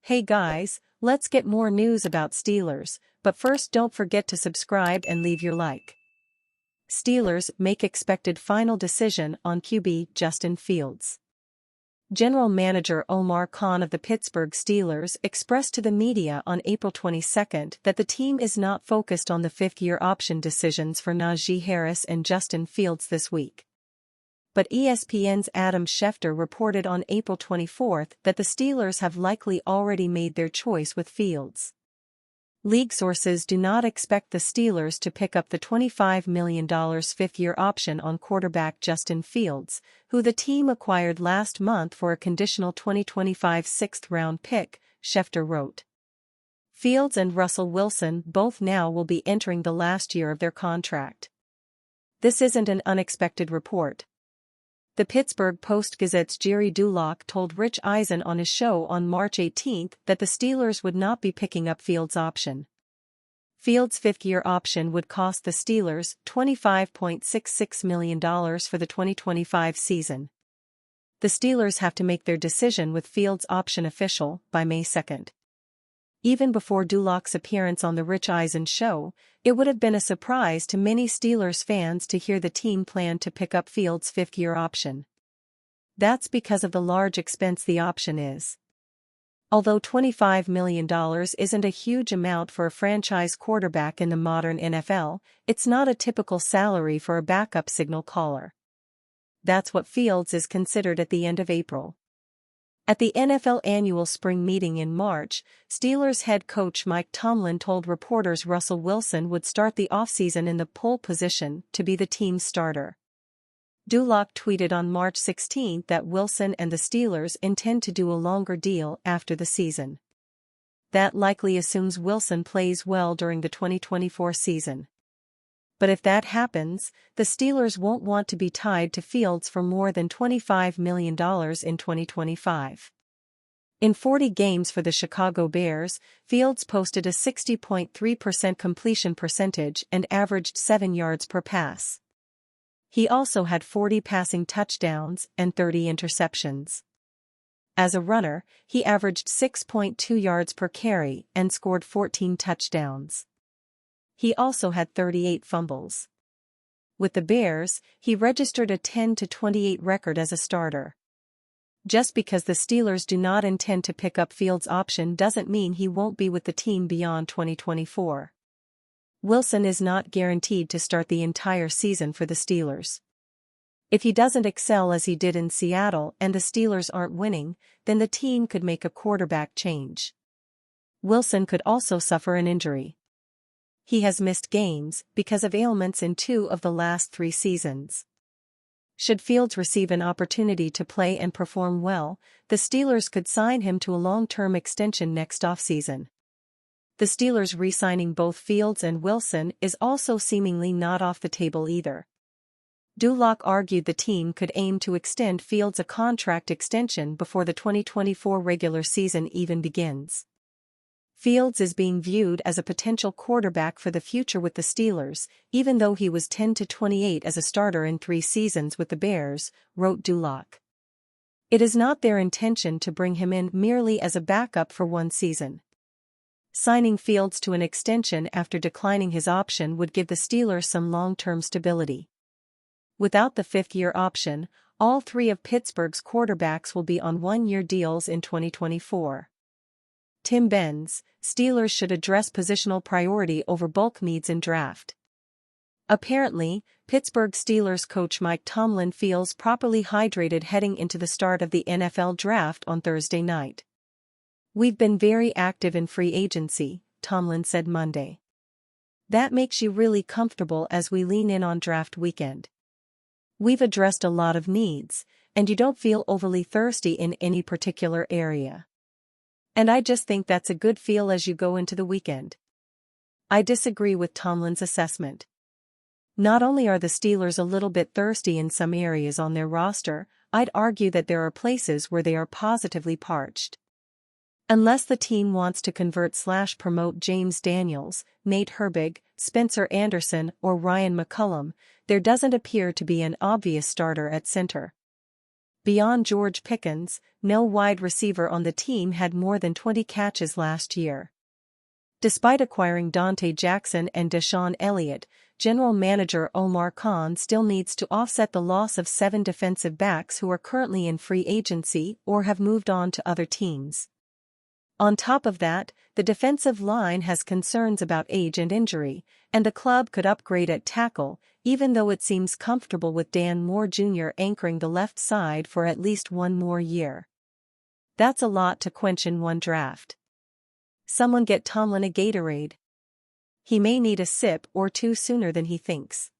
Hey guys, let's get more news about Steelers, but first don't forget to subscribe and leave your like. Steelers make expected final decision on QB Justin Fields. General Manager Omar Khan of the Pittsburgh Steelers expressed to the media on April 22 that the team is not focused on the fifth-year option decisions for Najee Harris and Justin Fields this week. But ESPN's Adam Schefter reported on April 24 that the Steelers have likely already made their choice with Fields. League sources do not expect the Steelers to pick up the $25 million fifth-year option on quarterback Justin Fields, who the team acquired last month for a conditional 2025 sixth-round pick, Schefter wrote. Fields and Russell Wilson both now will be entering the last year of their contract. This isn't an unexpected report. The Pittsburgh Post-Gazette's Jerry Dulac told Rich Eisen on his show on March 18 that the Steelers would not be picking up Fields' option. Fields' fifth-year option would cost the Steelers $25.66 million for the 2025 season. The Steelers have to make their decision with Fields' option official by May 2. Even before Dulac's appearance on the Rich Eisen show, it would have been a surprise to many Steelers fans to hear the team plan to pick up Fields' fifth-year option. That's because of the large expense the option is. Although $25 million isn't a huge amount for a franchise quarterback in the modern NFL, it's not a typical salary for a backup signal caller. That's what Fields is considered at the end of April. At the NFL annual spring meeting in March, Steelers head coach Mike Tomlin told reporters Russell Wilson would start the offseason in the pole position to be the team's starter. Dulac tweeted on March 16 that Wilson and the Steelers intend to do a longer deal after the season. That likely assumes Wilson plays well during the 2024 season. But if that happens, the Steelers won't want to be tied to Fields for more than $25 million in 2025. In 40 games for the Chicago Bears, Fields posted a 60.3% completion percentage and averaged 7 yards per pass. He also had 40 passing touchdowns and 30 interceptions. As a runner, he averaged 6.2 yards per carry and scored 14 touchdowns. He also had 38 fumbles. With the Bears, he registered a 10-28 record as a starter. Just because the Steelers do not intend to pick up Fields' option doesn't mean he won't be with the team beyond 2024. Wilson is not guaranteed to start the entire season for the Steelers. If he doesn't excel as he did in Seattle and the Steelers aren't winning, then the team could make a quarterback change. Wilson could also suffer an injury. He has missed games because of ailments in 2 of the last 3 seasons. Should Fields receive an opportunity to play and perform well, the Steelers could sign him to a long-term extension next offseason. The Steelers re-signing both Fields and Wilson is also seemingly not off the table either. Dulac argued the team could aim to extend Fields a contract extension before the 2024 regular season even begins. Fields is being viewed as a potential quarterback for the future with the Steelers, even though he was 10-28 as a starter in 3 seasons with the Bears, wrote Dulac. It is not their intention to bring him in merely as a backup for 1 season. Signing Fields to an extension after declining his option would give the Steelers some long-term stability. Without the fifth-year option, all 3 of Pittsburgh's quarterbacks will be on 1-year deals in 2024. Tim Benz, Steelers should address positional priority over bulk needs in draft. Apparently, Pittsburgh Steelers coach Mike Tomlin feels properly hydrated heading into the start of the NFL draft on Thursday night. "We've been very active in free agency," Tomlin said Monday. "That makes you really comfortable as we lean in on draft weekend. We've addressed a lot of needs, and you don't feel overly thirsty in any particular area. And I just think that's a good feel as you go into the weekend." I disagree with Tomlin's assessment. Not only are the Steelers a little bit thirsty in some areas on their roster, I'd argue that there are places where they are positively parched. Unless the team wants to convert/promote James Daniels, Nate Herbig, Spencer Anderson or Ryan McCullum, there doesn't appear to be an obvious starter at center. Beyond George Pickens, no wide receiver on the team had more than 20 catches last year. Despite acquiring Dante Jackson and Deshaun Elliott, General Manager Omar Khan still needs to offset the loss of 7 defensive backs who are currently in free agency or have moved on to other teams. On top of that, the defensive line has concerns about age and injury, and the club could upgrade at tackle, even though it seems comfortable with Dan Moore Jr. anchoring the left side for at least one more year. That's a lot to quench in one draft. Someone get Tomlin a Gatorade. He may need a sip or two sooner than he thinks.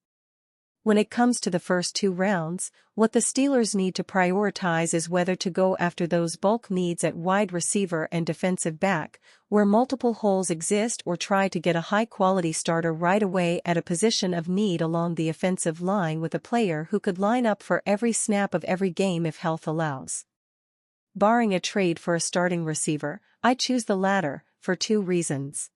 When it comes to the first 2 rounds, what the Steelers need to prioritize is whether to go after those bulk needs at wide receiver and defensive back, where multiple holes exist, or try to get a high-quality starter right away at a position of need along the offensive line with a player who could line up for every snap of every game if health allows. Barring a trade for a starting receiver, I choose the latter, for 2 reasons.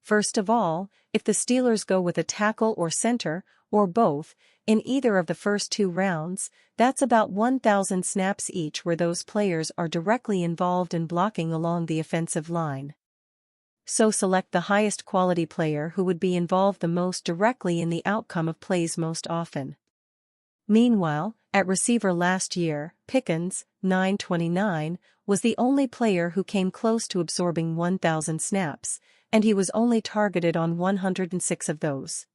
First of all, if the Steelers go with a tackle or center, or both, in either of the first 2 rounds, that's about 1,000 snaps each where those players are directly involved in blocking along the offensive line. So select the highest quality player who would be involved the most directly in the outcome of plays most often. Meanwhile, at receiver last year, Pickens, 929, was the only player who came close to absorbing 1,000 snaps, and he was only targeted on 106 of those.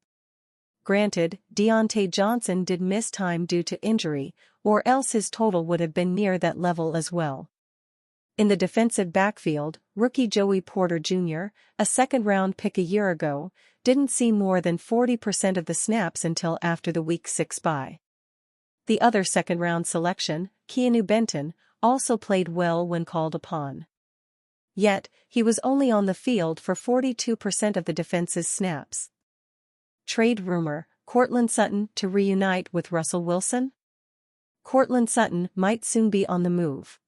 Granted, Deontay Johnson did miss time due to injury, or else his total would have been near that level as well. In the defensive backfield, rookie Joey Porter Jr., a second-round pick a year ago, didn't see more than 40% of the snaps until after the Week 6 bye. The other second-round selection, Keanu Benton, also played well when called upon. Yet, he was only on the field for 42% of the defense's snaps. Trade rumor, Courtland Sutton to reunite with Russell Wilson? Courtland Sutton might soon be on the move.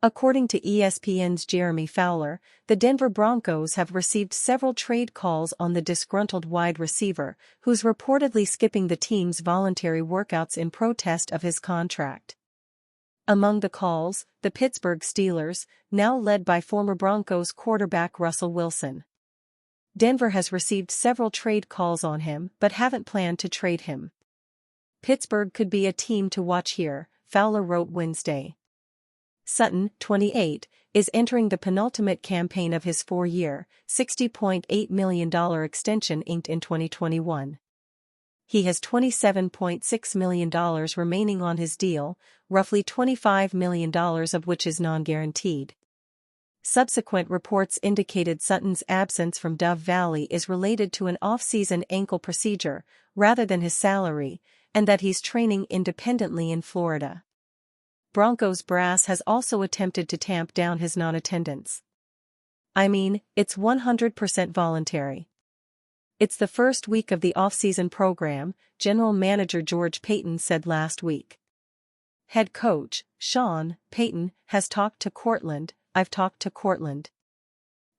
According to ESPN's Jeremy Fowler, the Denver Broncos have received several trade calls on the disgruntled wide receiver, who's reportedly skipping the team's voluntary workouts in protest of his contract. Among the calls, the Pittsburgh Steelers, now led by former Broncos quarterback Russell Wilson. Denver has received several trade calls on him but haven't planned to trade him. Pittsburgh could be a team to watch here, Fowler wrote Wednesday. Sutton, 28, is entering the penultimate campaign of his 4-year, $60.8 million extension inked in 2021. He has $27.6 million remaining on his deal, roughly $25 million of which is non-guaranteed. Subsequent reports indicated Sutton's absence from Dove Valley is related to an off-season ankle procedure, rather than his salary, and that he's training independently in Florida. Broncos brass has also attempted to tamp down his non-attendance. I mean, it's 100% voluntary. It's the first week of the off-season program, General Manager George Paton said last week. Head coach, Sean Payton, has talked to Courtland. I've talked to Courtland.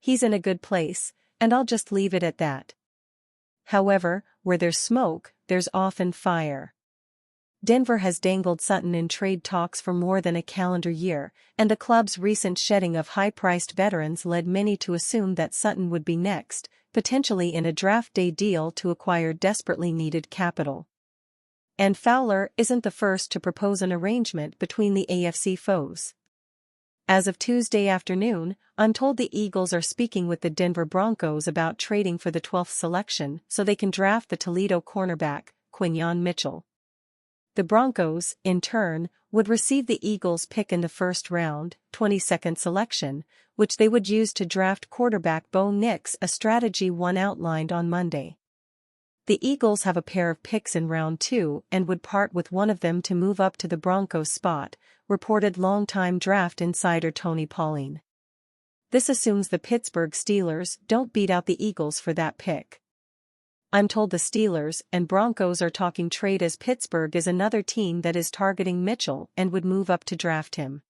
He's in a good place, and I'll just leave it at that. However, where there's smoke, there's often fire. Denver has dangled Sutton in trade talks for more than a calendar year, and the club's recent shedding of high-priced veterans led many to assume that Sutton would be next, potentially in a draft day deal to acquire desperately needed capital. And Fowler isn't the first to propose an arrangement between the AFC foes. As of Tuesday afternoon, I'm told the Eagles are speaking with the Denver Broncos about trading for the 12th selection so they can draft the Toledo cornerback, Quinyon Mitchell. The Broncos, in turn, would receive the Eagles' pick in the first round, 22nd selection, which they would use to draft quarterback Bo Nix, a strategy one outlined on Monday. The Eagles have a pair of picks in round 2 and would part with one of them to move up to the Broncos spot, reported longtime draft insider Tony Pauline. This assumes the Pittsburgh Steelers don't beat out the Eagles for that pick. I'm told the Steelers and Broncos are talking trade, as Pittsburgh is another team that is targeting Mitchell and would move up to draft him.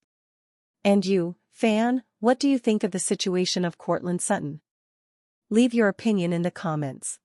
And you, fan, what do you think of the situation of Courtland Sutton? Leave your opinion in the comments.